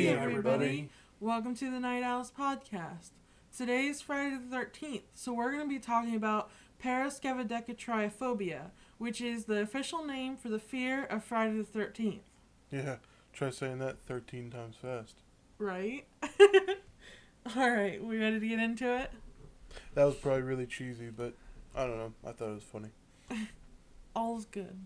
Hey everybody! Welcome to the Night Owls podcast. Today is Friday the 13th, so we're going to be talking about paraskevidekatriophobia, which is the official name for the fear of Friday the 13th. Yeah, try saying that 13 times fast. Right? Alright, we ready to get into it? That was probably really cheesy, but I don't know. I thought it was funny. All's good.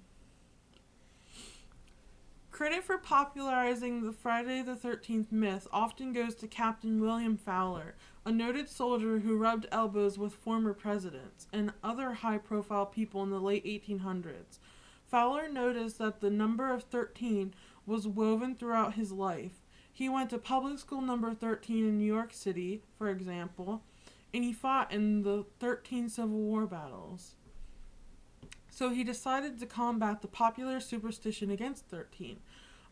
Credit for popularizing the Friday the 13th myth often goes to Captain William Fowler, a noted soldier who rubbed elbows with former presidents and other high-profile people in the late 1800s. Fowler noticed that the number of 13 was woven throughout his life. He went to public school number 13 in New York City, for example, and he fought in the 13 Civil War battles. So he decided to combat the popular superstition against 13,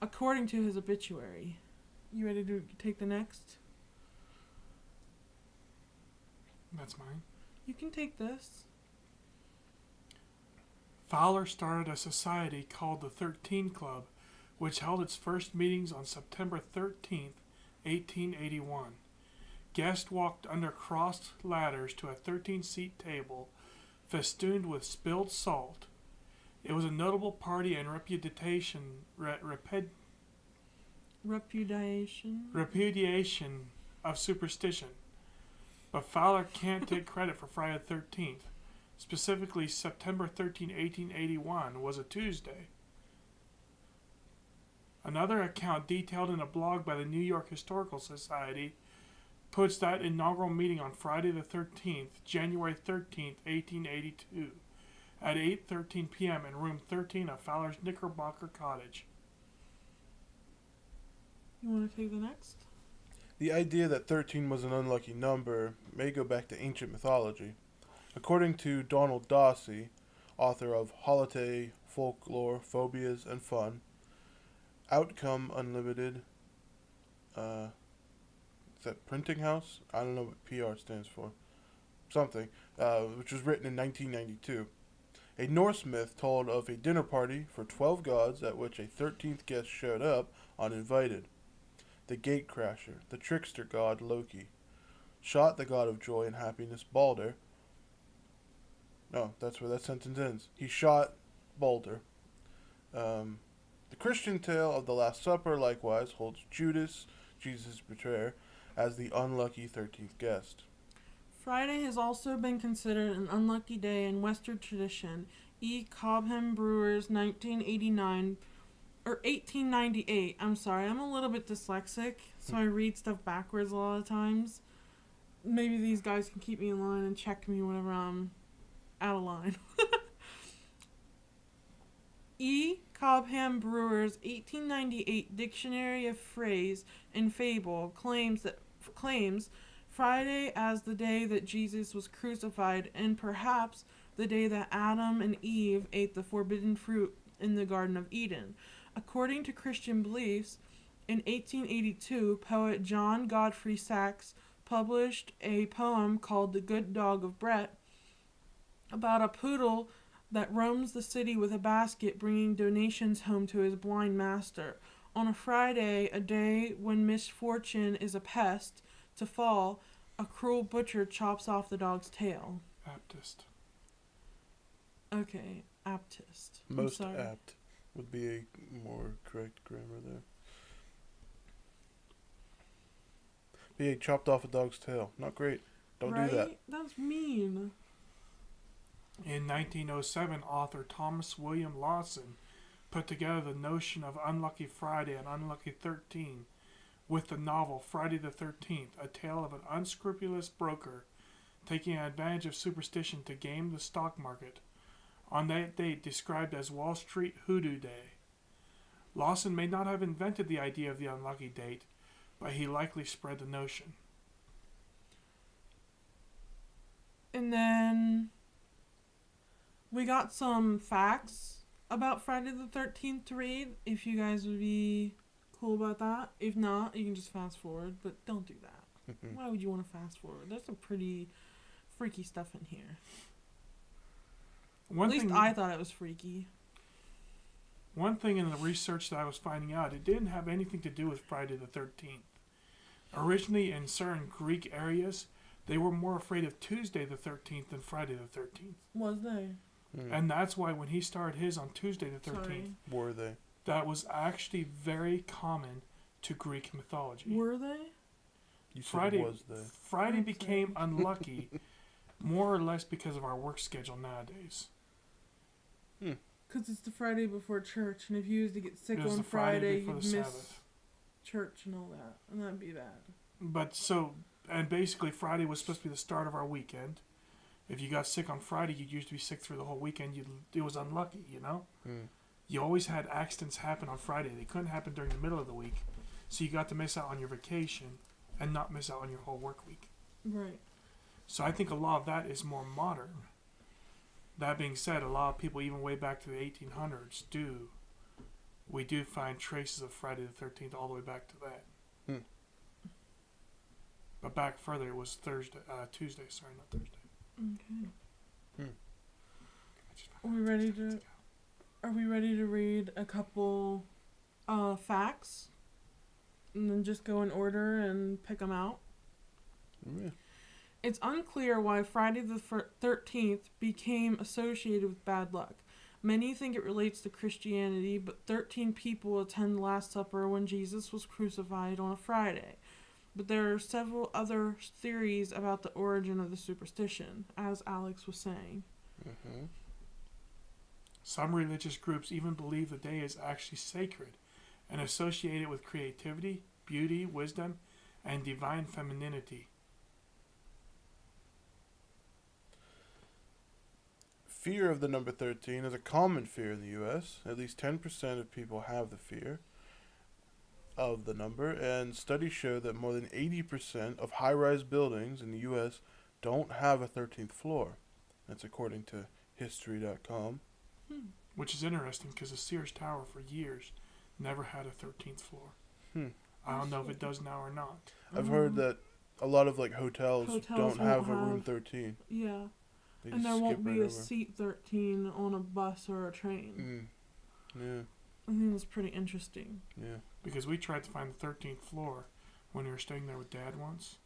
according to his obituary. You ready to take the next? That's mine. You can take this. Fowler started a society called the 13 Club, which held its first meetings on September 13th, 1881. Guests walked under crossed ladders to a 13-seat table festooned with spilled salt. It was a notable party and repudiation of superstition. But Fowler can't take credit for Friday the 13th. Specifically, September 13, 1881 was a Tuesday. Another account detailed in a blog by the New York Historical Society puts that inaugural meeting on Friday the 13th, January 13th, 1882, at 8:13 p.m. in room 13 of Fowler's Knickerbocker Cottage. You want to take the next? The idea that 13 was an unlucky number may go back to ancient mythology. According to Donald Dawsey, author of Holiday, Folklore, Phobias, and Fun, Outcome Unlimited, is that Printing House? I don't know what PR stands for. Something, which was written in 1992. A Norse myth told of a dinner party for 12 gods at which a 13th guest showed up uninvited. The gatecrasher, the trickster god Loki, shot the god of joy and happiness Balder. No, that's where that sentence ends. He shot Balder. The Christian tale of the Last Supper likewise holds Judas, Jesus' betrayer, as the unlucky 13th guest. Friday has also been considered an unlucky day in Western tradition. E. Cobham Brewer's 1898. I'm sorry, I'm a little bit dyslexic, so I read stuff backwards a lot of times. Maybe these guys can keep me in line and check me whenever I'm out of line. E. Cobham Brewer's 1898 Dictionary of Phrase and Fable claims Friday as the day that Jesus was crucified and perhaps the day that Adam and Eve ate the forbidden fruit in the Garden of Eden. According to Christian beliefs, in 1882, poet John Godfrey Saxe published a poem called The Good Dog of Brett about a poodle that roams the city with a basket bringing donations home to his blind master. On a Friday, a day when misfortune is a pest to fall, a cruel butcher chops off the dog's tail. Baptist. Okay, Aptist. Most apt would be a more correct grammar there. But yeah, chopped off a dog's tail. Not great. Don't do that. That's mean. In 1907, author Thomas William Lawson put together the notion of Unlucky Friday and Unlucky 13 with the novel Friday the 13th, a tale of an unscrupulous broker taking advantage of superstition to game the stock market, on that date described as Wall Street Hoodoo Day. Lawson may not have invented the idea of the unlucky date, but he likely spread the notion. And then we got some facts about Friday the 13th to read, if you guys would be cool about that. If not, you can just fast forward, but don't do that. Why would you want to fast forward? There's some pretty freaky stuff in here. At least I thought it was freaky. One thing in the research that I was finding out, it didn't have anything to do with Friday the 13th. Originally, in certain Greek areas, they were more afraid of Tuesday the 13th than Friday the 13th. Was they? And that's why when he started his on Tuesday the 13th, Sorry. Were they? that was actually very common to Greek mythology. Were they? You said Friday, was they? Friday I'm became unlucky more or less because of our work schedule nowadays. Because it's the Friday before church, and if you used to get sick It was on the Friday Friday, before you'd the miss Sabbath. church and all that, and that'd be bad. But so, and basically Friday was supposed to be the start of our weekend. If you got sick on Friday, you'd usually be sick through the whole weekend. It was unlucky, you know? You always had accidents happen on Friday. They couldn't happen during the middle of the week. So you got to miss out on your vacation and not miss out on your whole work week. Right. So I think a lot of that is more modern. That being said, a lot of people, even way back to the 1800s, we do find traces of Friday the 13th all the way back to that. But back further, it was Tuesday, sorry, not Thursday. Okay. Are we ready to read a couple facts? And then just go in order and pick them out? Yeah. It's unclear why Friday the 13th became associated with bad luck. Many think it relates to Christianity, but 13 people attend the Last Supper when Jesus was crucified on a Friday. But there are several other theories about the origin of the superstition, as Alex was saying. Mm-hmm. Some religious groups even believe the day is actually sacred and associate it with creativity, beauty, wisdom, and divine femininity. Fear of the number 13 is a common fear in the U.S. At least 10% of people have the fear of the number, and studies show that more than 80% of high-rise buildings in the U.S. don't have a 13th floor. That's according to History.com. Which is interesting because the Sears Tower for years never had a 13th floor. I don't know if it does now or not. I've heard that a lot of like hotels Hotels don't have won't a room have- 13. Yeah. They And just there won't skip be right a over. seat 13 on a bus or a train. Yeah, I think that's pretty interesting. yeah. Because we tried to find the 13th floor when we were staying there with Dad once.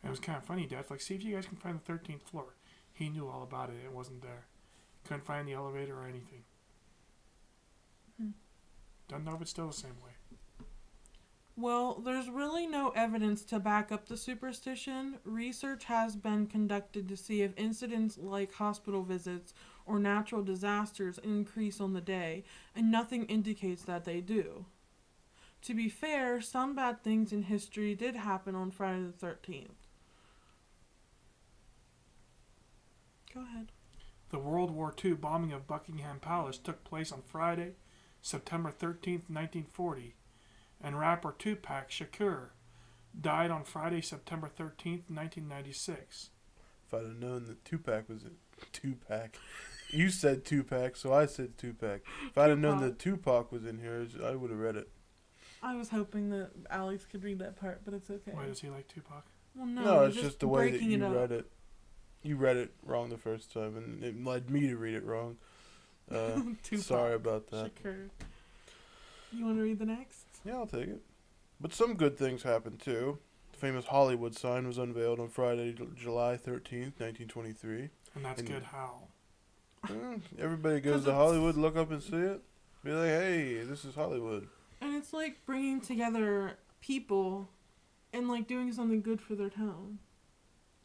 And it was kind of funny. Dad's like, see if you guys can find the 13th floor. He knew all about it. It wasn't there. Couldn't find the elevator or anything. Don't know if it's still the same way. Well, there's really no evidence to back up the superstition. Research has been conducted to see if incidents like hospital visits or natural disasters increase on the day, and nothing indicates that they do. To be fair, some bad things in history did happen on Friday the 13th. Go ahead. The World War II bombing of Buckingham Palace took place on Friday, September 13th, 1940, and rapper Tupac Shakur died on Friday, September 13th, 1996. If I'd have known that Tupac was in Tupac, you said Tupac, so I said Tupac. If I'd have known that Tupac was in here, I would have read it. I was hoping that Alex could read that part, but it's okay. Why does he like Tupac? Well, no, No, you're it's just the way that breaking you it up. read it. You read it wrong the first time, and it led me to read it wrong. Tupac Sorry about that. Shakur. You want to read the next? Yeah, I'll take it. But some good things happened too. The famous Hollywood sign was unveiled on Friday, July 13th, 1923. And that's And- good how. Everybody 'Cause goes to it's- Hollywood, look up and see it. Be like, hey, this is Hollywood. And it's like bringing together people and like doing something good for their town.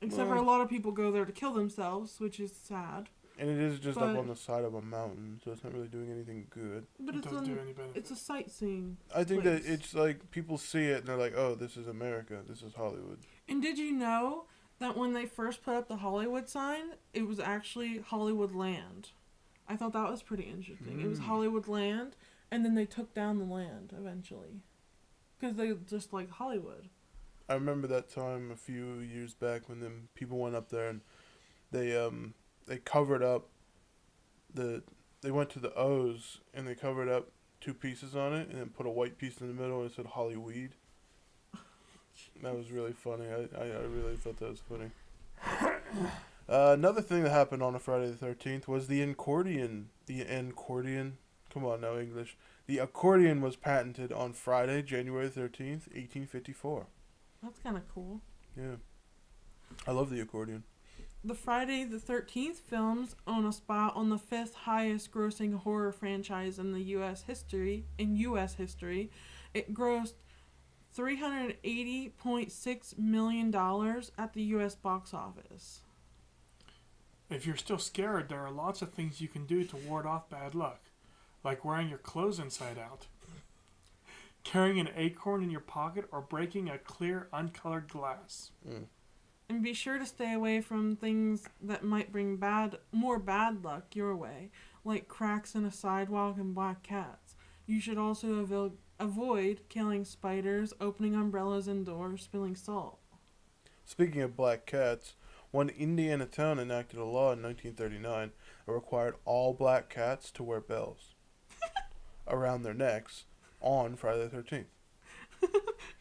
Except for a Well- lot of people go there to kill themselves, which is sad. And it is just But- up on the side of a mountain, so it's not really doing anything good. But It it's doesn't do an, any benefit. it's a sightseeing. I think place. that it's like people see it and they're like, oh, this is America. This is Hollywood. And did you know that when they first put up the Hollywood sign, it was actually Hollywood Land? I thought that was pretty interesting. It was Mm. Hollywood Land, and then they took down the land eventually. Because they just like Hollywood. I remember that time a few years back when them people went up there and they covered up they went to the O's and they covered up two pieces on it and then put a white piece in the middle and it said Hollyweed. That was really funny. I really thought that was funny. Another thing that happened on a Friday the 13th was the Encordian Come on now, English. The accordion was patented on Friday, January 13th, 1854. That's kind of cool. Yeah. I love the accordion. The Friday the 13th films own a spot on the fifth highest grossing horror franchise in the U.S. history. It grossed $380.6 million at the U.S. box office. If you're still scared, there are lots of things you can do to ward off bad luck, like wearing your clothes inside out, carrying an acorn in your pocket, or breaking a clear, uncolored glass. And be sure to stay away from things that might bring more bad luck your way, like cracks in a sidewalk and black cats. You should also avoid killing spiders, opening umbrellas and doors, spilling salt. Speaking of black cats, one Indiana town enacted a law in 1939 that required all black cats to wear bells around their necks on Friday the 13th.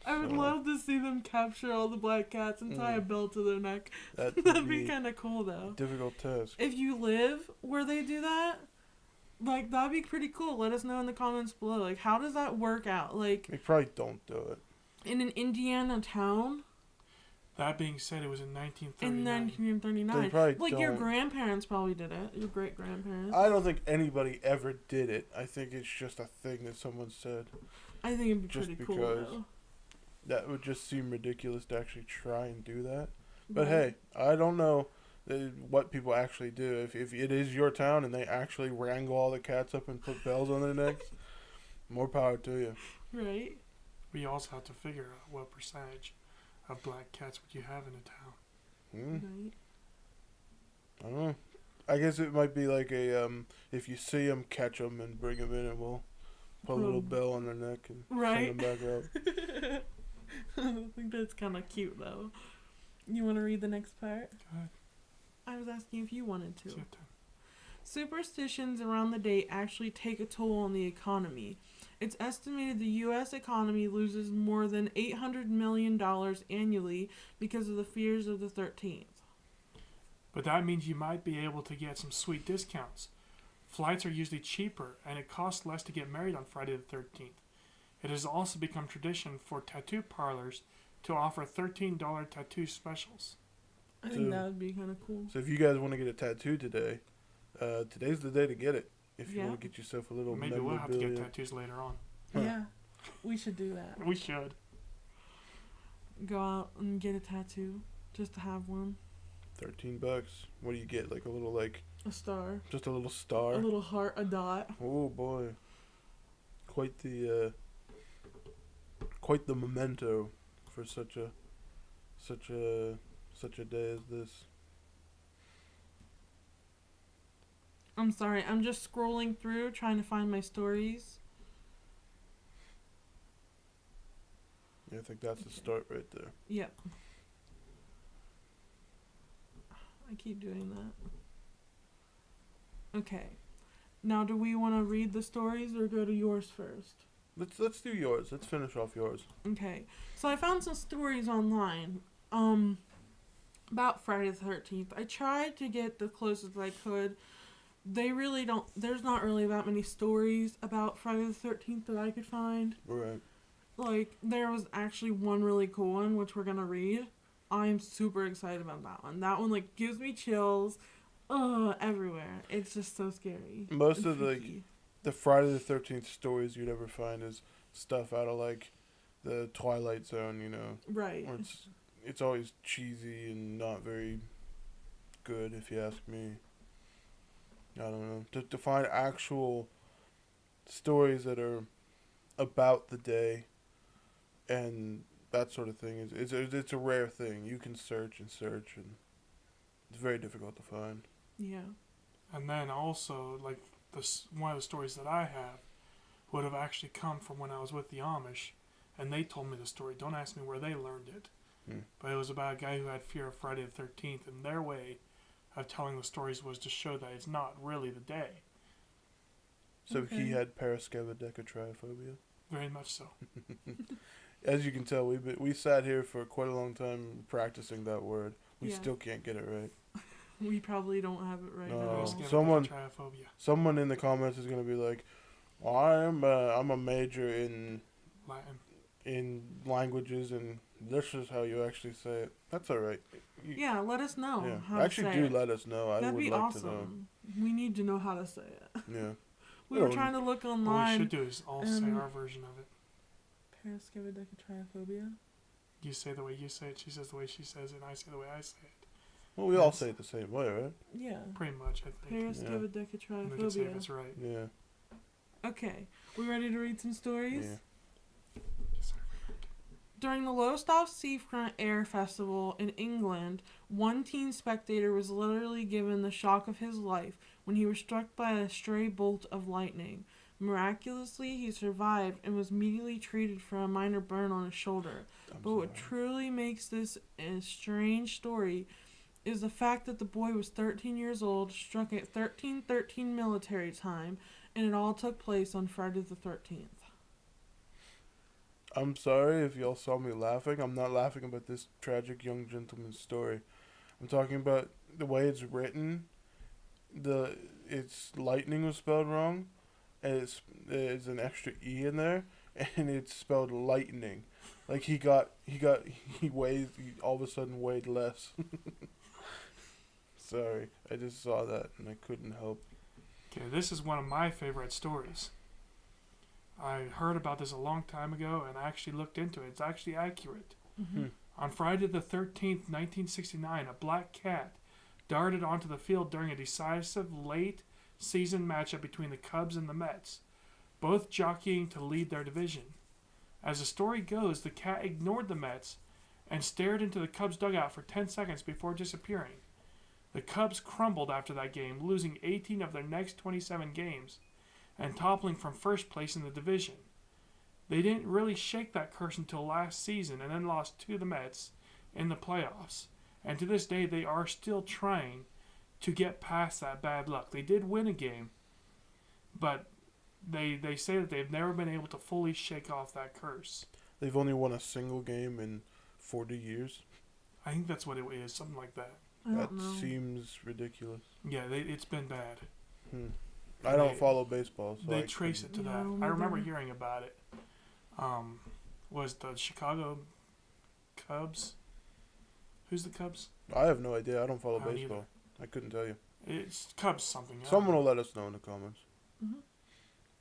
I would love to see them capture all the black cats and tie a bell to their neck. That'd That'd be kind of cool, though. difficult task. If you live where they do that, like, that'd be pretty cool. Let us know in the comments below. Like, how does that work out? Like, They probably don't do it. in an Indiana town That being said, it was in 1939. in 1939. They probably Like, your don't. grandparents probably did it. Your great-grandparents. I don't think anybody ever did it. I think it's just a thing that someone said. I think it'd be just pretty cool, because. though. That would just seem ridiculous to actually try and do that. But But hey, I don't know what people actually do. If it is your town and they actually wrangle all the cats up and put bells on their necks, more power to you. Right? We also have to figure out what percentage of black cats would you have in a town. Hmm? Right. I don't know. I guess it might be like a if you see them, catch them and bring them in, and we'll put a little bell on their neck and Right. send them back out. I think that's kind of cute, though. You want to read the next part? Go ahead. I was asking if you wanted to. It's your turn. Superstitions around the date actually take a toll on the economy. It's estimated the U.S. economy loses more than $800 million annually because of the fears of the 13th. But that means you might be able to get some sweet discounts. Flights are usually cheaper, and it costs less to get married on Friday the 13th. It has also become tradition for tattoo parlors to offer $13 tattoo specials. I think So- that would be kind of cool. So if you guys want to get a tattoo today, today's the day to get it. If you Yeah. want to get yourself a little Maybe we'll have to get memorabilia. tattoos later on. Huh. Yeah, we should do that. We should. Go out and get a tattoo just to have one. $13. What do you get? Like a little A star, just a little star. a little heart, a dot. Oh boy, quite the memento for such a day as this. I'm sorry, I'm just scrolling through trying to find my stories. Yeah, I think that's the start right there. Yep. I keep doing that. Okay. Now, do we want to read the stories or go to yours first? Let's do yours. Let's finish off yours. Okay. So I found some stories online. About Friday the 13th. I tried to get the closest I could. They really don't. There's not really that many stories about Friday the 13th that I could find. Right. Like, there was actually one really cool one, which we're gonna read. I'm super excited about that one. That one, like, gives me chills everywhere. It's just so scary. Most and of freaky. the Friday the 13th stories you'd ever find is stuff out of like the Twilight Zone, you know, Right. where it's always cheesy and not very good, if you ask me. I don't know. To find actual stories that are about the day and that sort of thing it's a rare thing. You can search and it's very difficult to find. Yeah. And then also, like, one of the stories that I have would have actually come from when I was with the Amish, and they told me the story. Don't ask me where they learned it. But it was about a guy who had fear of Friday the 13th, and their way of telling the stories was to show that it's not really the day. So Okay. he had paraskevidecatryphobia. Very much so. As you can tell, we sat here for quite a long time practicing that word. We Yeah. still can't get it right. We probably don't have it right No. now. Paraskevidecatryphobia. Someone in the comments is gonna be like, Well, I'm a major Latin. in languages, and this is how you actually say it. That's all right. Yeah, let us know Yeah, how to actually, say do it. let us know. I That'd would be like to know. awesome. We need to know how to say it. Yeah. We were Yeah, trying to look What we online. should do is all say and- our version of it. Paraskevidecatryphobia. You say the way you say it, she says the way she says it, and I say the way I say it. Well, we all Yes. say it the same way, right? Yeah. Pretty much, I think. Yeah. And we can say if Paraskevidecatryphobia. it's right. Yeah. Okay, we ready to read some stories? Yeah. Yes, sir. During the Lowestoft Seafront Air Festival in England, one teen spectator was literally given the shock of his life when he was struck by a stray bolt of lightning. Miraculously, he survived and was immediately treated for a minor burn on his shoulder. I'm But what sorry. truly makes this a strange story is the fact that the boy was 13 years old, struck at 13:13 military time, and it all took place on Friday the 13th. I'm sorry if y'all saw me laughing. I'm not laughing about this tragic young gentleman's story. I'm talking about the way it's written. It's lightning was spelled wrong, and there's an extra e in there, and it's spelled lightning. Like he all of a sudden weighed less. Sorry, I just saw that and I couldn't help. Okay, this is one of my favorite stories. I heard about this a long time ago, and I actually looked into it. It's actually accurate. Mm-hmm. On Friday the 13th, 1969, a black cat darted onto the field during a decisive late-season matchup between the Cubs and the Mets, both jockeying to lead their division. As the story goes, the cat ignored the Mets and stared into the Cubs' dugout for 10 seconds before disappearing. The Cubs crumbled after that game, losing 18 of their next 27 games and toppling from first place in the division. They didn't really shake that curse until last season and then lost to the Mets in the playoffs. And to this day, they are still trying to get past that bad luck. They did win a game, but they say that they've never been able to fully shake off that curse. They've only won a single game in 40 years. I think that's what it is, something like that. I That don't know. seems ridiculous. Yeah, it's been bad. I don't They- follow baseball, so They I trace it to Yeah, that. I I remember remember. hearing about it. Was the Chicago Cubs? Who's the Cubs? I have no idea. I don't follow I don't baseball. I couldn't tell you. It's Cubs something. I don't Someone know. will let us know in the comments. Mm-hmm.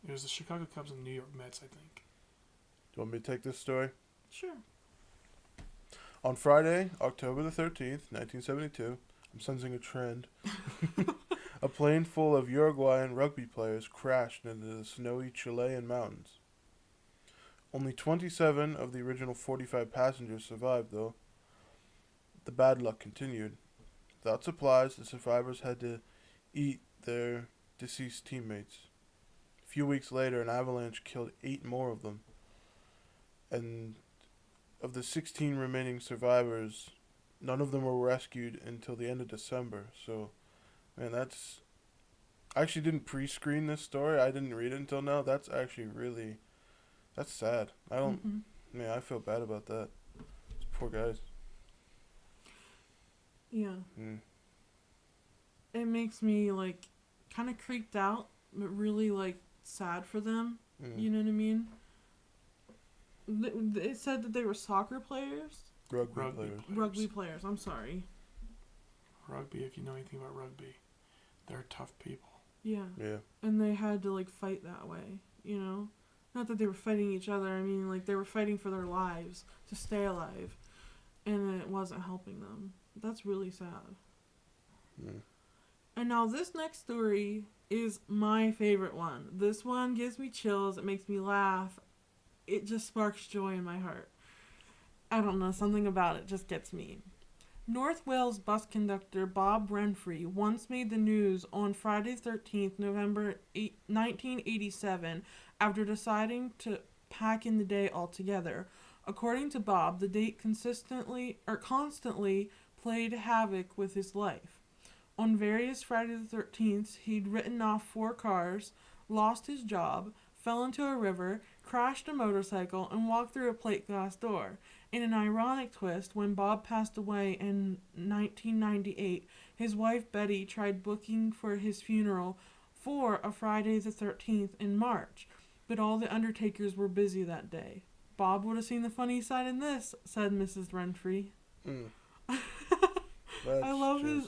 It was the Chicago Cubs and New York Mets, I think. Do you want me to take this story? Sure. On Friday, October the 13th, 1972, I'm sensing a trend. A plane full of Uruguayan rugby players crashed into the snowy Chilean mountains. Only 27 of the original 45 passengers survived, though. The bad luck continued. Without supplies, the survivors had to eat their deceased teammates. A few weeks later, an avalanche killed 8 more of them. And of the 16 remaining survivors, none of them were rescued until the end of December. So, man, that's... I actually didn't pre-screen this story. I didn't read it until now. That's actually really... That's sad. I don't... Mhm. Man, I feel bad about that. Those poor guys. Yeah. Mm. It makes me, like, kind of creeped out, but really, like, sad for them. Mm. You know what I mean? It said that they were soccer players? Rugby Rugby players. players. Rugby players, I'm sorry. Rugby, if you know anything about rugby, they're tough people. Yeah. Yeah. And they had to, like, fight that way, you know? Not that they were fighting each other, I mean, like, they were fighting for their lives to stay alive. And it wasn't helping them. That's really sad. Mm. And now this next story is my favorite one. This one gives me chills. It makes me laugh. It just sparks joy in my heart. I don't know, something about it just gets me. North Wales bus conductor Bob Renfrey once made the news on Friday 13th, November 1987, after deciding to pack in the day altogether. According to Bob, the date constantly played havoc with his life. On various Friday the 13th, he'd written off 4 cars, lost his job, fell into a river, crashed a motorcycle, and walked through a plate glass door. In an ironic twist, when Bob passed away in 1998, his wife Betty tried booking for his funeral for a Friday the 13th in March, but all the undertakers were busy that day. Bob would have seen the funny side in this, said Mrs. Renfrey. Mm. I love his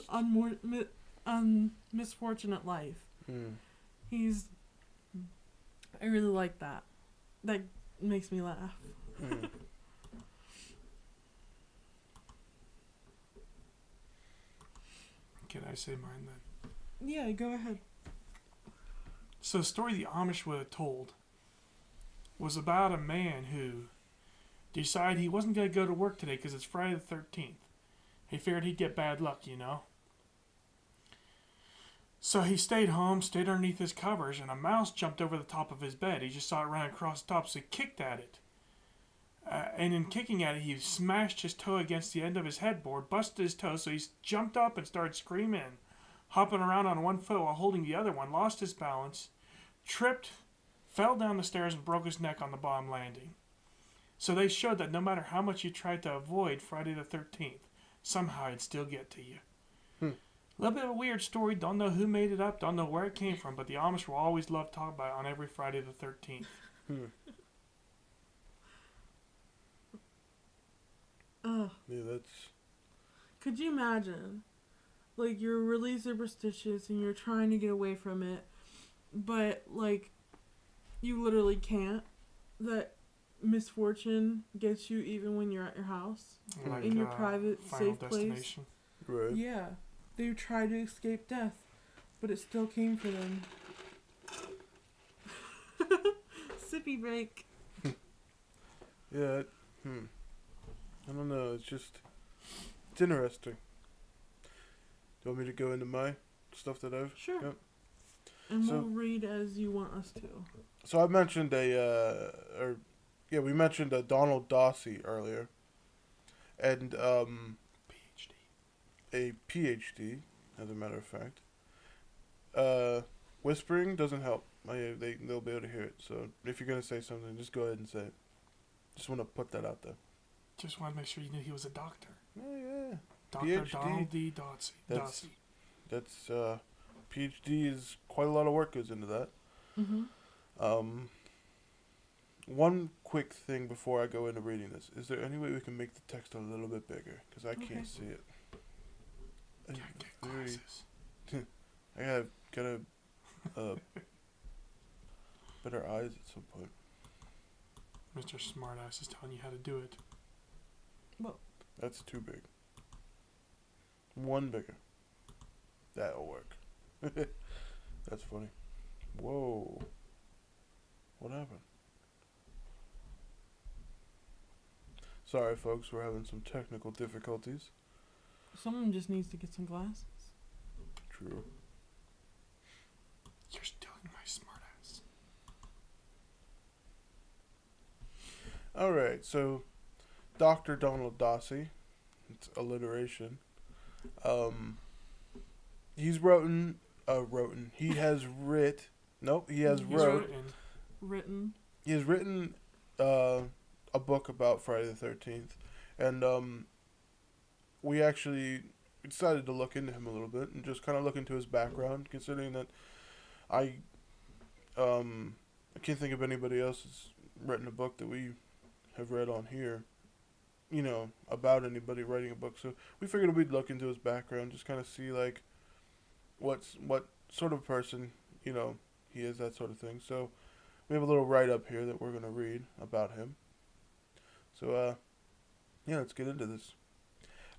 misfortunate life. Mm. I really like that. That makes me laugh. Mm. Can I say mine then? Yeah, go ahead. So the story the Amish would have told was about a man who decided he wasn't going to go to work today because it's Friday the 13th. He figured he'd get bad luck, you know. So he stayed home, stayed underneath his covers, and a mouse jumped over the top of his bed. He just saw it run across the top, so he kicked at it. And in kicking at it, he smashed his toe against the end of his headboard, busted his toe, so he jumped up and started screaming, hopping around on one foot while holding the other one, lost his balance, tripped, fell down the stairs, and broke his neck on the bottom landing. So they showed that no matter how much you tried to avoid Friday the 13th, somehow it'd still get to you. A little bit of a weird story. Don't know who made it up. Don't know where it came from. But the Amish will always love talking about it on every Friday the 13th. Ugh. Yeah, that's... Could you imagine? Like, you're really superstitious and you're trying to get away from it, but, like, you literally can't. That misfortune gets you even when you're at your house. Like, in your private, Final safe place. Destination. Right. Yeah. They tried to escape death, but it still came for them. Sippy break. Yeah. I don't know. It's interesting. Do you want me to go into my stuff that I've... Sure. Yep. And So- we'll read as you want us to. So I mentioned we mentioned Donald Dawsey earlier. And, PhD. a PhD, as a matter of fact. Whispering doesn't help. They'll be able to hear it. So if you're going to say something, just go ahead and say it. Just want to put that out there. Just want to make sure you knew he was a doctor. Oh, yeah. Dr. PhD. Donald D. Dawsey. That's PhD is quite a lot of work goes into that. Mm-hmm. One quick thing before I go into reading this. Is there any way we can make the text a little bit bigger? Because I Okay. can't see it. Can't get glasses. I gotta better eyes at some point. Mr. Smartass is telling you how to do it. That's too big. One bigger. That'll work. That's funny. Whoa. What happened? Sorry, folks. We're having some technical difficulties. Someone just needs to get some glasses. True. You're stealing my smartass. Alright, so Dr. Donald Dawsey, it's alliteration. He has Written. He has written a book about Friday the 13th, and we actually decided to look into him a little bit and just kind of look into his background, considering that I can't think of anybody else that's written a book that we have read on here, about anybody writing a book. So we figured we'd look into his background, just kind of see, like, what sort of person, he is, that sort of thing. So we have a little write-up here that we're going to read about him. So, let's get into this.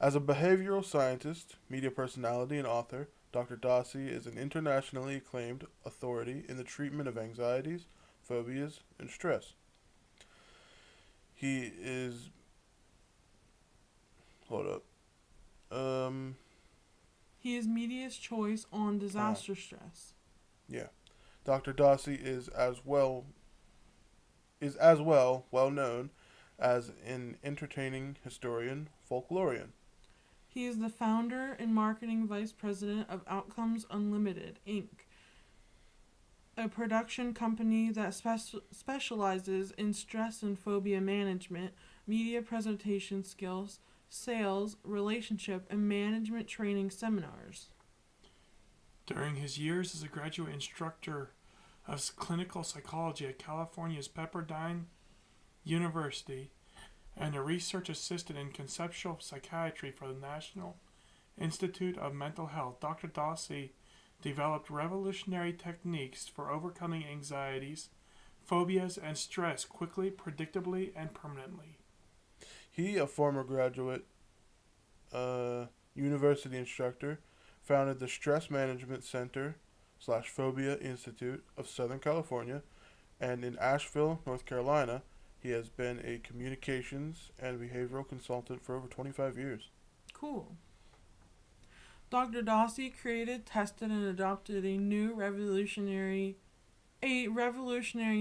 As a behavioral scientist, media personality, and author, Dr. Dawsey is an internationally acclaimed authority in the treatment of anxieties, phobias, and stress. He is... Hold up. He is media's choice on disaster stress. Yeah. Dr. Dawsey is as well known as an entertaining historian, folklorian. He is the founder and marketing vice president of Outcomes Unlimited, Inc., a production company that specializes in stress and phobia management, media presentation skills, sales, relationship, and management training seminars. During his years as a graduate instructor of clinical psychology at California's Pepperdine University and a research assistant in conceptual psychiatry for the National Institute of Mental Health. Dr. Dossi developed revolutionary techniques for overcoming anxieties, phobias, and stress quickly, predictably, and permanently. He, a former graduate university instructor, founded the Stress Management Center / Phobia Institute of Southern California, and in Asheville, North Carolina, he has been a communications and behavioral consultant for over 25 years. Cool. Dr. Dossi created, tested, and adopted a revolutionary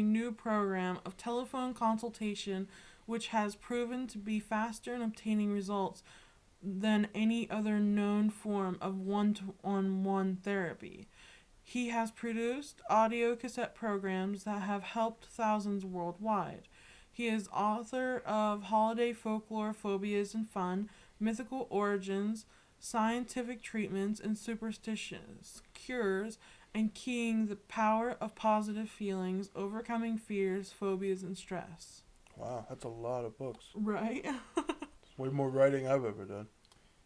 new program of telephone consultation which has proven to be faster in obtaining results than any other known form of one-on-one therapy. He has produced audio cassette programs that have helped thousands worldwide. He is author of Holiday Folklore, Phobias and Fun, Mythical Origins, Scientific Treatments, and Superstitious Cures, and Keying the Power of Positive Feelings, Overcoming Fears, Phobias, and Stress. Wow, that's a lot of books. Right? It's way more writing I've ever done.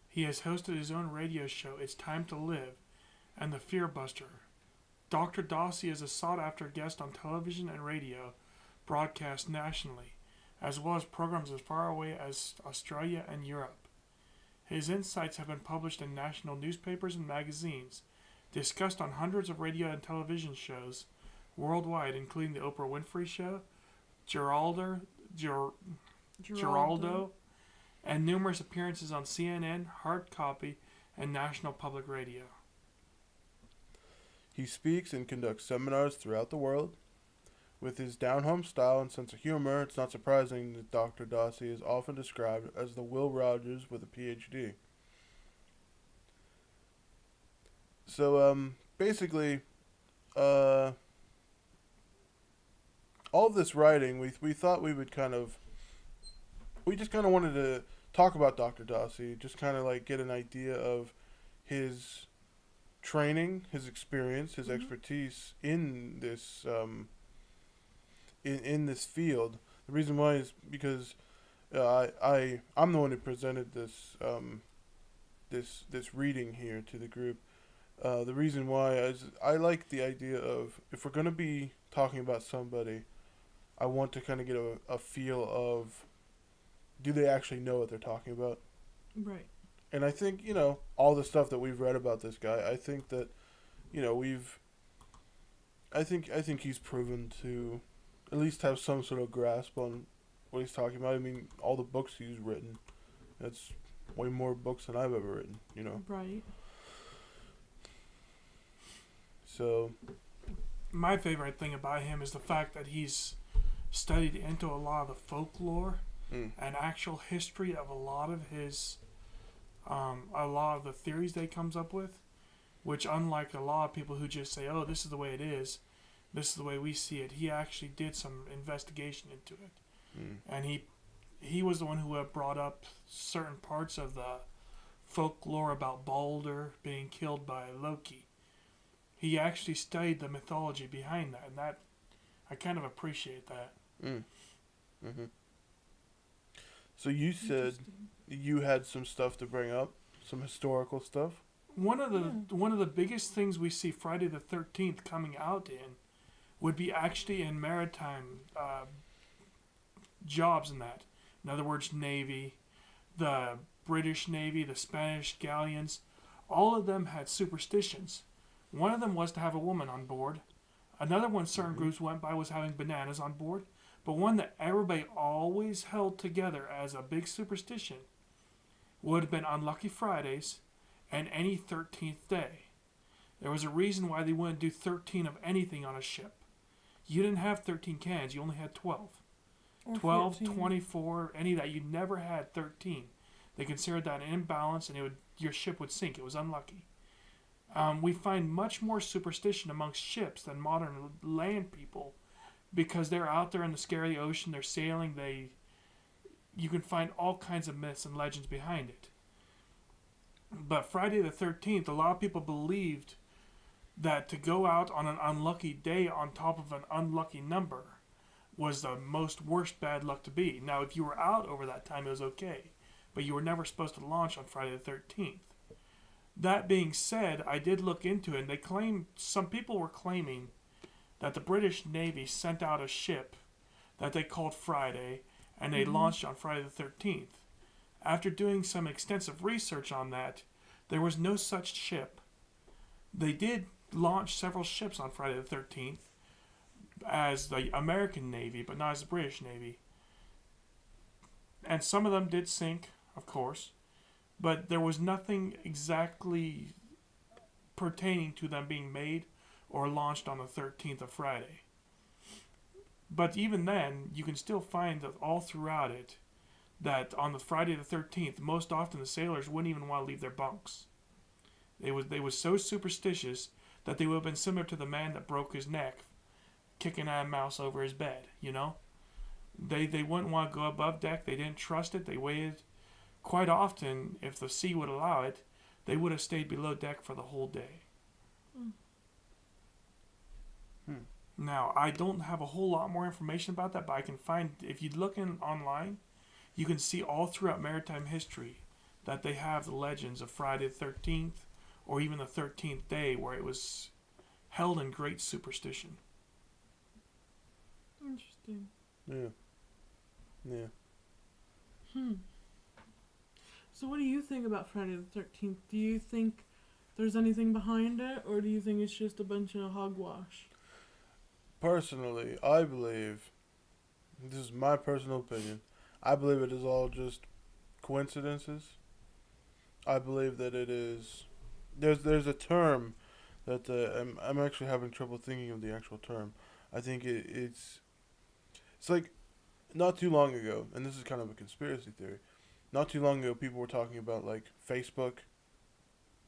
He has hosted his own radio show, It's Time to Live, and The Fear Buster. Dr. Dossi is a sought-after guest on television and radio, broadcast nationally, as well as programs as far away as Australia and Europe. His insights have been published in national newspapers and magazines, discussed on hundreds of radio and television shows worldwide, including The Oprah Winfrey Show, Geraldo, and numerous appearances on CNN, Hard Copy, and National Public Radio. He speaks and conducts seminars throughout the world. With his down-home style and sense of humor, it's not surprising that Dr. Dossi is often described as the Will Rogers with a PhD. So, basically, all of this writing, we thought we would we just kind of wanted to talk about Dr. Dossi, just kind of like get an idea of his training, his experience, his expertise in this in this field. The reason why is because I'm the one who presented this this reading here to the group. The reason why is I like the idea of, if we're going to be talking about somebody, I want to kind of get a feel of, do they actually know what they're talking about? Right. And I think, all the stuff that we've read about this guy, I think that, I think he's proven to at least have some sort of grasp on what he's talking about. I mean, all the books he's written, that's way more books than I've ever written, Right. So, my favorite thing about him is the fact that he's studied into a lot of the folklore and actual history of a lot of his, a lot of the theories that he comes up with, which, unlike a lot of people who just say, oh, this is the way it is, this is the way we see it, he actually did some investigation into it. And he was the one who had brought up certain parts of the folklore about Balder being killed by Loki. He actually studied the mythology behind that, and that I kind of appreciate that. So you said you had some stuff to bring up, some historical stuff. One of the biggest things we see Friday the 13th coming out in would be actually in maritime jobs and that. In other words, Navy, the British Navy, the Spanish galleons, all of them had superstitions. One of them was to have a woman on board. Another one certain groups went by was having bananas on board. But one that everybody always held together as a big superstition would have been Unlucky Fridays and any 13th day. There was a reason why they wouldn't do 13 of anything on a ship. You didn't have 13 cans, you only had 12. Or 12, 14. 24, any of that. You never had 13. They considered that an imbalance and your ship would sink. It was unlucky. We find much more superstition amongst ships than modern land people, because they're out there in the scary ocean, they're sailing, you can find all kinds of myths and legends behind it. But Friday the 13th, a lot of people believed that to go out on an unlucky day on top of an unlucky number was the most worst bad luck to be. Now, if you were out over that time, it was okay, but you were never supposed to launch on Friday the 13th. That being said, I did look into it, and they claim some people were claiming that the British Navy sent out a ship that they called Friday, and they launched on Friday the 13th. After doing some extensive research on that, there was no such ship. They did launch several ships on Friday the 13th as the American Navy, but not as the British Navy. And some of them did sink, of course, but there was nothing exactly pertaining to them being made or launched on the 13th of Friday. But even then, you can still find that all throughout it, that on the Friday the 13th, most often the sailors wouldn't even want to leave their bunks. They was so superstitious that they would have been similar to the man that broke his neck, kicking a mouse over his bed, you know? They wouldn't want to go above deck. They didn't trust it. They waited. Quite often, if the sea would allow it, they would have stayed below deck for the whole day. Now, I don't have a whole lot more information about that, but I can find, if you look online, you can see all throughout maritime history that they have the legends of Friday the 13th or even the 13th day where it was held in great superstition. Interesting. Yeah. So what do you think about Friday the 13th? Do you think there's anything behind it, or do you think it's just a bunch of hogwash? Personally, I believe, this is my personal opinion, I believe it is all just coincidences. I believe that it is, there's a term that I'm actually having trouble thinking of the actual term. I think it's like not too long ago, and this is kind of a conspiracy theory. Not too long ago, people were talking about like Facebook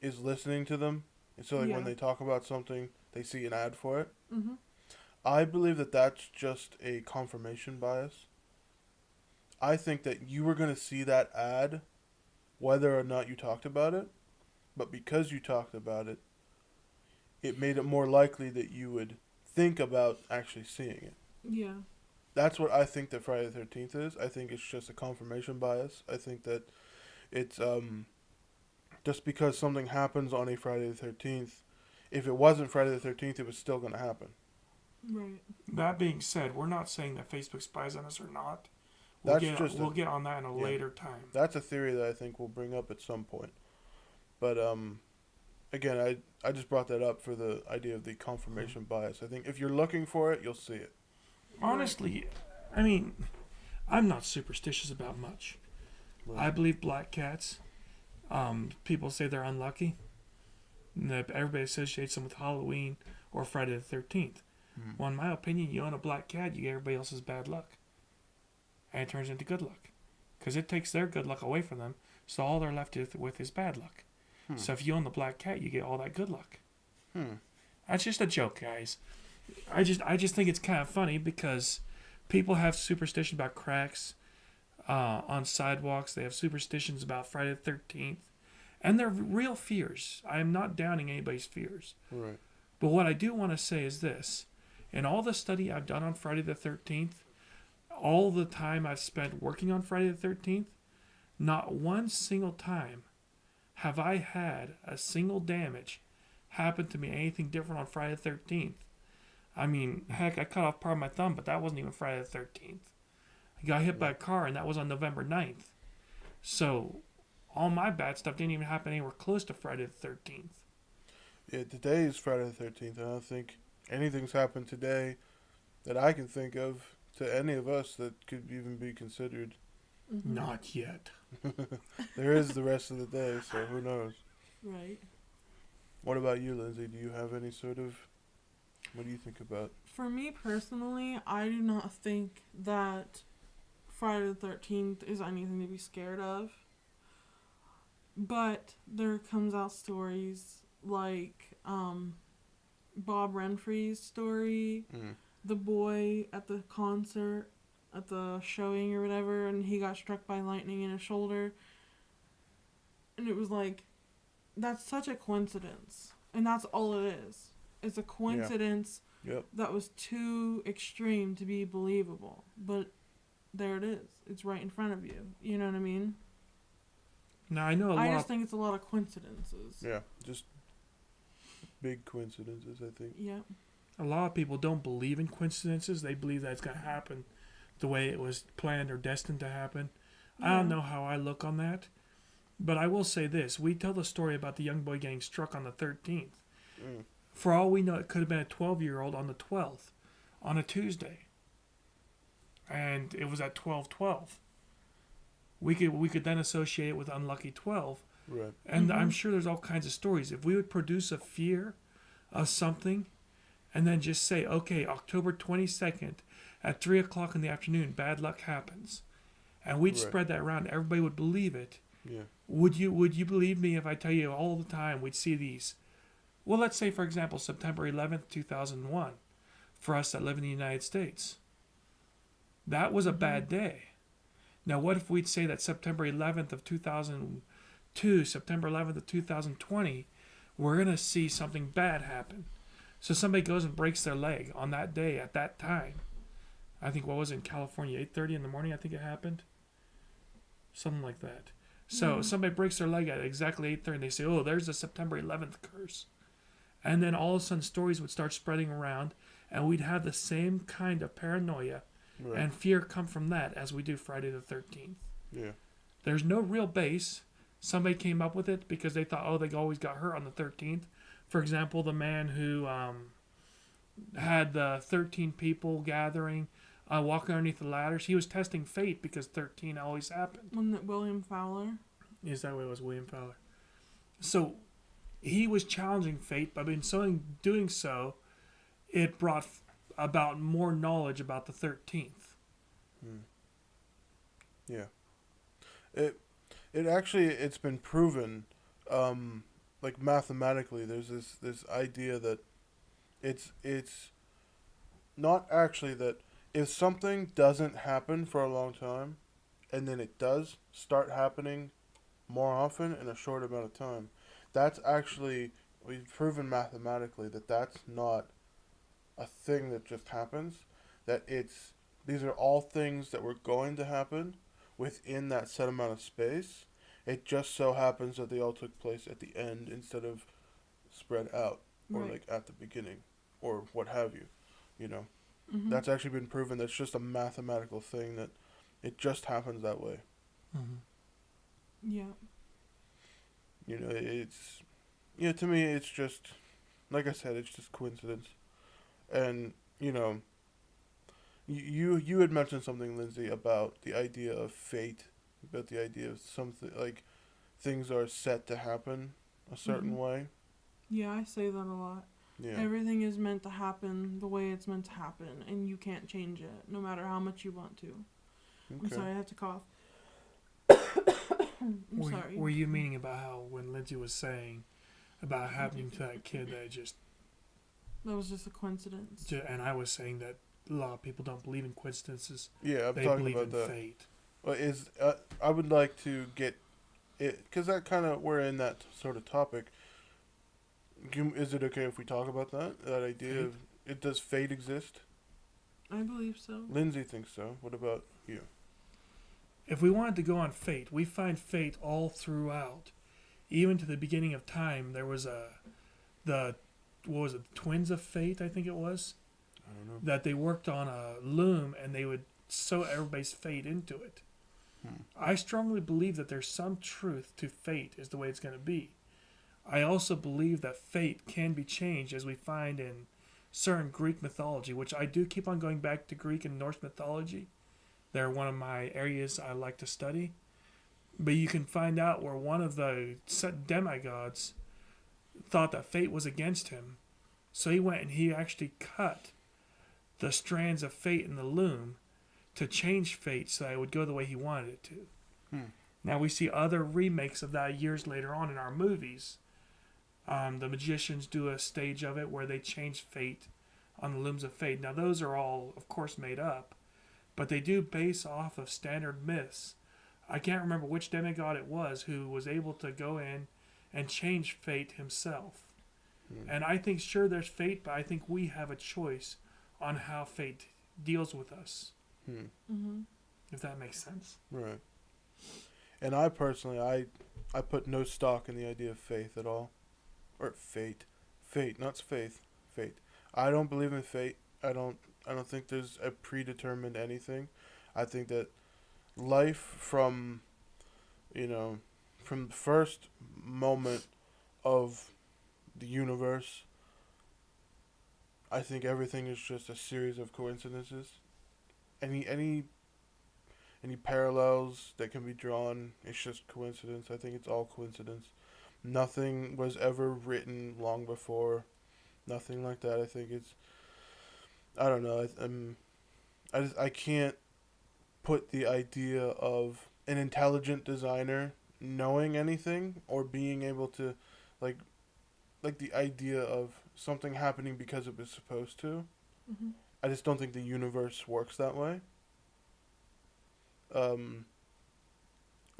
is listening to them, and so like when they talk about something, they see an ad for it. Mm-hmm. I believe that that's just a confirmation bias. I think that you were going to see that ad whether or not you talked about it, but because you talked about it, it made it more likely that you would think about actually seeing it. Yeah. That's what I think that Friday the 13th is. I think it's just a confirmation bias. I think that it's just because something happens on a Friday the 13th, if it wasn't Friday the 13th, it was still going to happen. Right. That being said, we're not saying that Facebook spies on us or not. We'll We'll get on that in a later time. That's a theory that I think we'll bring up at some point. But again, I just brought that up for the idea of the confirmation bias. I think if you're looking for it, you'll see it. Honestly, I mean, I'm not superstitious about much. Right. I believe black cats. People say they're unlucky. Everybody associates them with Halloween or Friday the 13th. Well, in my opinion, you own a black cat, you get everybody else's bad luck. And it turns into good luck. Because it takes their good luck away from them, so all they're left with is bad luck. So if you own the black cat, you get all that good luck. That's just a joke, guys. I just think it's kind of funny because people have superstition about cracks on sidewalks. They have superstitions about Friday the 13th. And they're real fears. I am not downing anybody's fears. Right. But what I do want to say is this. In all the study I've done on Friday the 13th, all the time I've spent working on Friday the 13th, not one single time have I had a single damage happen to me, anything different on Friday the 13th. I mean, heck, I cut off part of my thumb, but that wasn't even Friday the 13th. I got hit by a car, and that was on November 9th. So, all my bad stuff didn't even happen anywhere close to Friday the 13th. Yeah, today is Friday the 13th, and I don't think anything's happened today that I can think of to any of us that could even be considered. Not yet. There is the rest of the day, so who knows? Right. What about you, Lindsay? Do you have any sort of... What do you think about? For me personally, I do not think that Friday the 13th is anything to be scared of. But there comes out stories like Bob Renfrey's story, the boy at the concert, at the showing or whatever, and he got struck by lightning in his shoulder. And it was like, that's such a coincidence. And that's all it is. It's a coincidence Yep. that was too extreme to be believable. But there it is. It's right in front of you. You know what I mean? Now I know I just think it's a lot of coincidences. Yeah. Just big coincidences, I think. Yeah. a lot of people don't believe in coincidences. They believe that it's going to happen the way it was planned or destined to happen. I don't know how I look on that, but I will say this: we tell the story about the young boy getting struck on the 13th. Mm. For all we know, it could have been a 12-year-old on the 12th, on a Tuesday, and it was at 12:12. We could then associate it with unlucky 12, Right. and I'm sure there's all kinds of stories. If we would produce a fear of something, and then just say, okay, October 22nd at 3 o'clock in the afternoon, bad luck happens, and we'd Right. spread that around, everybody would believe it. Yeah. Would you believe me if I tell you all the time we'd see these? Well, let's say, for example, September 11th, 2001, for us that live in the United States. That was a bad day. Now, what if we'd say that September 11th of 2002, September 11th of 2020, we're going to see something bad happen? So somebody goes and breaks their leg on that day at that time. I think, what was it, in California, 8:30 in the morning, I think it happened? Something like that. So somebody breaks their leg at exactly 8:30 and they say, oh, there's the September 11th curse. And then all of a sudden stories would start spreading around and we'd have the same kind of paranoia Right. and fear come from that as we do Friday the 13th. Yeah. There's no real base. Somebody came up with it because they thought, oh, they always got hurt on the 13th. For example, the man who had the 13 people gathering, walking underneath the ladders, he was testing fate because 13 always happened. Wasn't it William Fowler? Is that what it was, William Fowler? So he was challenging fate, but in doing so, it brought about more knowledge about the 13th. Yeah. It actually, it's been proven, like mathematically, there's this idea that it's not actually that if something doesn't happen for a long time, and then it does start happening more often in a short amount of time, that's actually, we've proven mathematically that that's not a thing that just happens, that these are all things that were going to happen within that set amount of space. It just so happens that they all took place at the end instead of spread out or Right. like at the beginning or what have you. You know, Mm-hmm. that's actually been proven. That's just a mathematical thing that it just happens that way. Yeah. You know, to me, it's just, like I said, it's just coincidence. And, you know, you had mentioned something, Lindsay, about the idea of fate, about the idea of something, like, things are set to happen a certain way. Yeah, I say that a lot. Yeah. Everything is meant to happen the way it's meant to happen, and you can't change it, no matter how much you want to. I'm Okay. sorry, I have to cough. I'm sorry. Were you meaning about how when Lindsay was saying about happening to that kid that That was just a coincidence. and I was saying that a lot of people don't believe in coincidences. Yeah, I'm They talking believe about in that. fate. Well, I would like to get it, because that kind of, we're in that sort of topic. Is it okay if we talk about that idea of, does fate exist? I believe so. Lindsay thinks so. What about you? If we wanted to go on fate, we find fate all throughout. Even to the beginning of time, there was what was it, Twins of Fate, I think it was, I don't know. that they worked on a loom and they would sew everybody's fate into it. I strongly believe that there's some truth to fate is the way it's going to be. I also believe that fate can be changed, as we find in certain Greek mythology, which I do keep on going back to Greek and Norse mythology. They're one of my areas I like to study. But you can find out where one of the demigods thought that fate was against him. So he went and he actually cut the strands of fate in the loom to change fate so that it would go the way he wanted it to. Now we see other remakes of that years later on in our movies. The magicians do a stage of it where they change fate on the looms of fate. Now those are all, of course, made up, but they do base off of standard myths. I can't remember which demigod it was who was able to go in and change fate himself. And I think, sure, there's fate, but I think we have a choice on how fate deals with us, Mm-hmm. if that makes sense. Right. And I personally, I put no stock in the idea of faith at all. Or fate. Fate, not faith. Fate. I don't believe in fate. I don't think there's a predetermined anything. I think that life from, from the first moment of the universe, I think everything is just a series of coincidences. Any parallels that can be drawn, it's just coincidence. I think it's all coincidence. Nothing was ever written long before. Nothing like that. I think it's. I don't know. I can't put the idea of an intelligent designer knowing anything or being able to, like, the idea of something happening because it was supposed to. Mm-hmm. I just don't think the universe works that way. I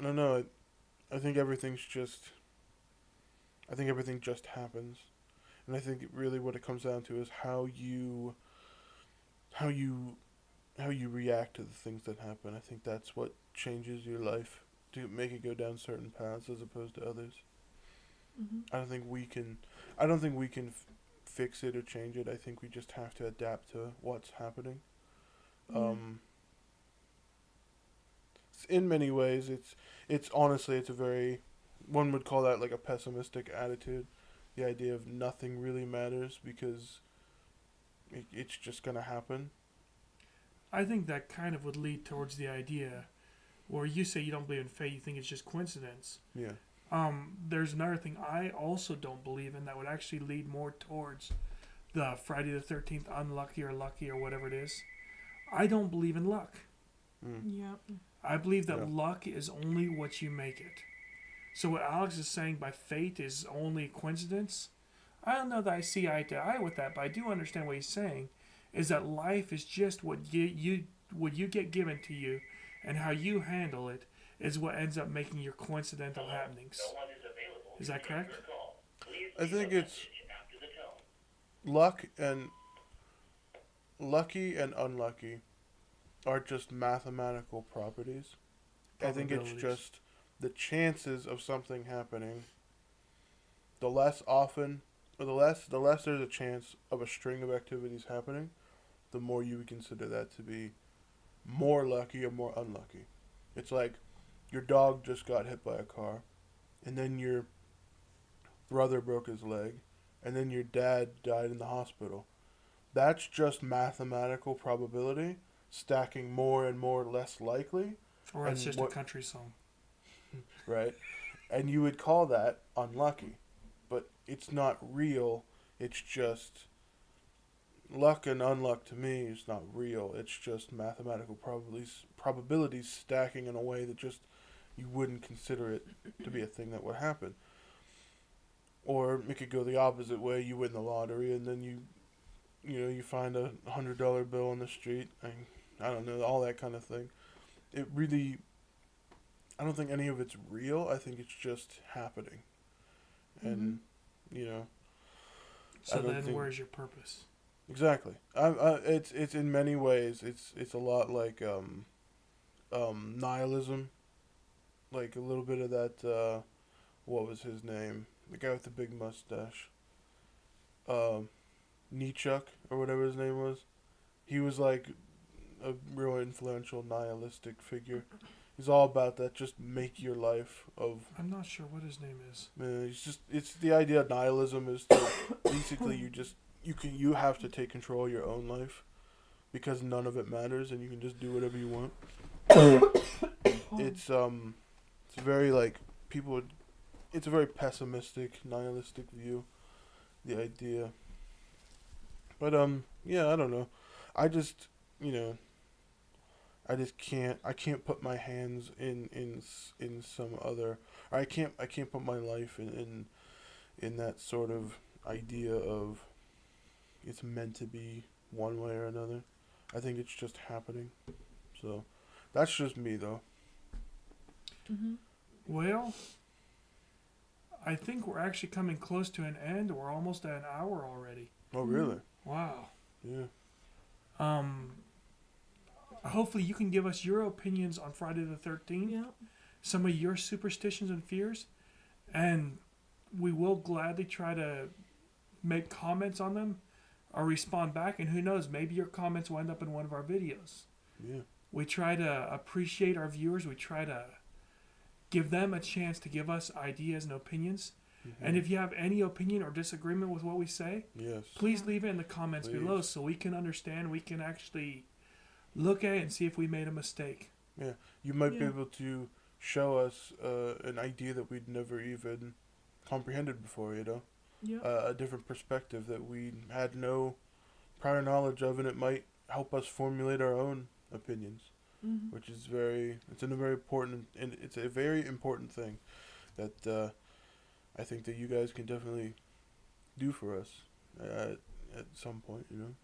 don't know. I think everything's just. I think everything just happens, and I think really what it comes down to is how you react to the things that happen. I think that's what changes your life to make it go down certain paths as opposed to others. Mm-hmm. I don't think we can. I don't think we can fix it or change it. I think we just have to adapt to what's happening. Yeah. In many ways, it's honestly it's a very, one would call that like a pessimistic attitude. The idea of nothing really matters because it's just gonna happen. I think that kind of would lead towards the idea where you say you don't believe in fate, you think it's just coincidence. Yeah. There's another thing I also don't believe in that would actually lead more towards the Friday the 13th unlucky or lucky or whatever it is. I don't believe in luck. Yep. I believe that Yeah. luck is only what you make it. So what Alex is saying by fate is only coincidence, I don't know that I see eye to eye with that, but I do understand what he's saying, is that life is just what you get given to you, and how you handle it is what ends up making your coincidental happenings. Is that correct? I think it's luck and lucky and unlucky are just mathematical properties. I think it's Probabilities. just the chances of something happening. The less often, or the less there's a chance of a string of activities happening, the more you would consider that to be more lucky or more unlucky. It's like your dog just got hit by a car, and then your brother broke his leg, and then your dad died in the hospital. That's just mathematical probability stacking more and more less likely, Or it's And just what- a country song. right? And you would call that unlucky. But it's not real. It's just luck and unluck to me is not real. It's just mathematical probabilities stacking in a way that just you wouldn't consider it to be a thing that would happen. Or it could go the opposite way. You win the lottery and then you find a $100 bill on the street. I don't know, all that kind of thing. It really, I don't think any of it's real. I think it's just happening. And, So I don't then think- where's your purpose? exactly. It's in many ways, it's a lot like, nihilism. Like a little bit of that, what was his name? The guy with the big mustache. Nietzsche, or whatever his name was. He was like a real influential nihilistic figure. He's all about that. Just make your life of. I'm not sure what his name is. It's the idea of nihilism is to basically you have to take control of your own life because none of it matters and you can just do whatever you want. It's very like people would. It's a very pessimistic, nihilistic view. The idea. But yeah, I don't know. I just I just can't put my hands in some other. Or I can't put my life in that sort of idea of it's meant to be one way or another. I think it's just happening. So that's just me though. Mm-hmm. Well, I think we're actually coming close to an end. We're almost at an hour already. Oh, really? Wow. Yeah. Hopefully you can give us your opinions on Friday the 13th. Yeah. Some of your superstitions and fears, and we will gladly try to make comments on them or respond back, and who knows, maybe your comments will end up in one of our videos. Yeah. We try to appreciate our viewers. We try to give them a chance to give us ideas and opinions. Mm-hmm. And if you have any opinion or disagreement with what we say, Yes. please leave it in the comments Please. below so we can understand, we can actually look at it and see if we made a mistake. Yeah. You might be Yeah. able to show us an idea that we'd never even comprehended before, you know? Yeah. A different perspective that we had no prior knowledge of, and it might help us formulate our own opinions, Mm-hmm. which is it's a very important thing that I think that you guys can definitely do for us at some point, you know?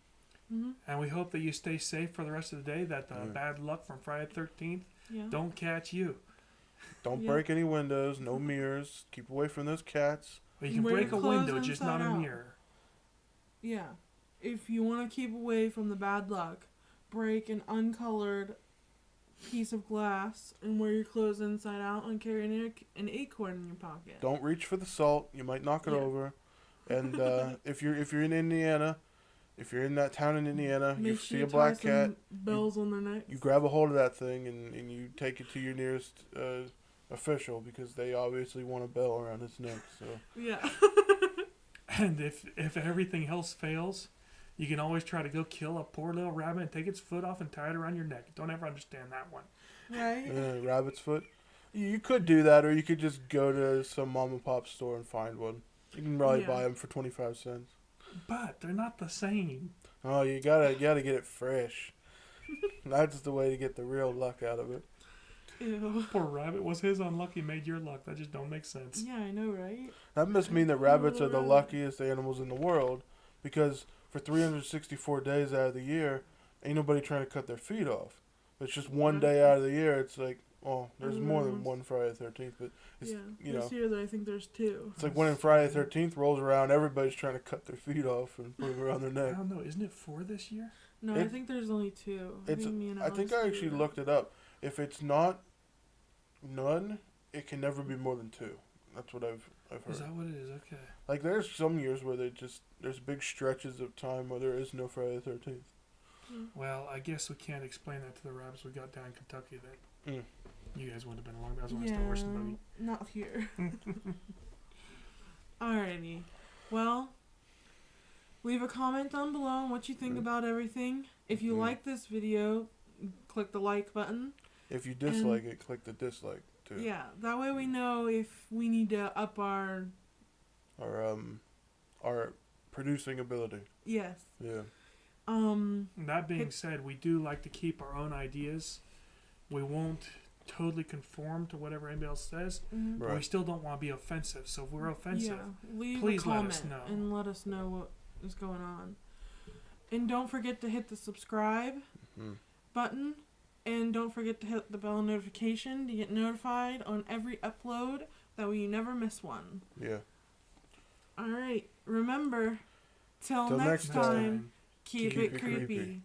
Mm-hmm. And we hope that you stay safe for the rest of the day, that the Yeah. bad luck from Friday the 13th Yeah. don't catch you. Don't Yeah. break any windows, no mirrors, keep away from those cats. Well, you can Wear break a your clothes window, just not a inside out. mirror. Yeah. If you want to keep away from the bad luck, break an uncolored piece of glass and wear your clothes inside out and carry an acorn in your pocket. Don't reach for the salt, you might knock it Yeah. over. And if you're in Indiana, if you're in that town in Indiana, you Make sure see you a black tie cat, some bells on their necks. you grab a hold of that thing and you take it to your nearest official, because they obviously want a bell around its neck. So Yeah. And if everything else fails, you can always try to go kill a poor little rabbit and take its foot off and tie it around your neck. Don't ever understand that one. Right? rabbit's foot. You could do that, or you could just go to some mom and pop store and find one. You can probably Yeah. buy them for 25 cents. But they're not the same. Oh, you gotta get it fresh. That's the way to get the real luck out of it. Ew. Poor rabbit. Was his unlucky made your luck? That just don't make sense. Yeah, I know, right? That must mean that rabbits are the rabbit. luckiest animals in the world, because for 364 days out of the year, ain't nobody trying to cut their feet off. It's just one day out of the year. It's like, oh, there's more than one Friday the 13th, but it's, Yeah. you know, This year, though, I think there's two. it's like when Friday the 13th rolls around, everybody's trying to cut their feet off and put them around their I neck. don't know. Isn't it 4 this year? No, I think there's only two. It's. me and I think Alex I do actually that. looked it up. If it's not none, it can never be more than 2. That's what I've Is heard. that what it is? Okay. Like there's some years where there's big stretches of time where there is no Friday the 13th. Well, I guess we can't explain that to the rabbits we got down in Kentucky that you guys wouldn't have been along. That was when I still watched the movie. Not here. Alrighty. Well, leave a comment down below on what you think about everything. If you like this video, click the like button. If you dislike it, click the dislike too. Yeah, that way we know if we need to up our... Our producing ability. Yes. Yeah. That being said, we do like to keep our own ideas. We won't totally conform to whatever anybody else says, but we Right. still don't want to be offensive. So if we're offensive, Yeah, leave please a let comment us know. and let us know what is going on. And don't forget to hit the subscribe button. And don't forget to hit the bell notification to get notified on every upload. That way you never miss one. Yeah. Alright, remember, till Till next next time, time, keep it creepy.